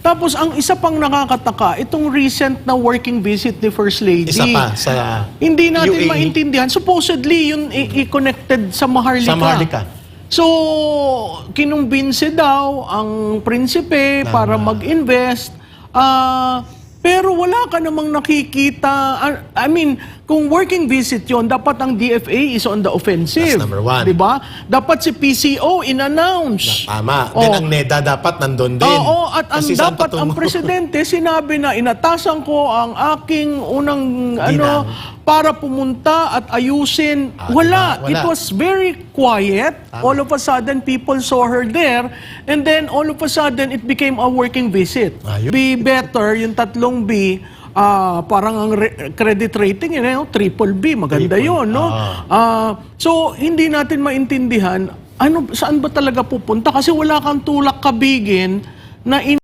Tapos ang isa pang nakakataka, itong recent na working visit ni First Lady. Isa pa sa hindi natin UAE. maintindihan. Supposedly, yun i-connected sa Maharlika. Sa Maharlika. So, kinumbinse daw ang prinsipe para mag-invest. Pero wala ka namang nakikita. I mean, kung working visit yon, dapat ang DFA is on the offensive. That's number one. Diba? Dapat si PCO in-announce. Tama. Then ang NEDA dapat nandun din. Oo, at ang Kasi saan dapat ang patungo? presidente sinabi na inatasan ko ang aking unang Ginang. para pumunta at ayusin. Wala. It was very quiet. All of a sudden, people saw her there. And then, all of a sudden, it became a working visit. Ayun. Be better, yung tatlong B, parang ang credit rating, triple B. Maganda yun, no? So, hindi natin maintindihan, saan ba talaga pupunta? Kasi wala kang tulak kabigin na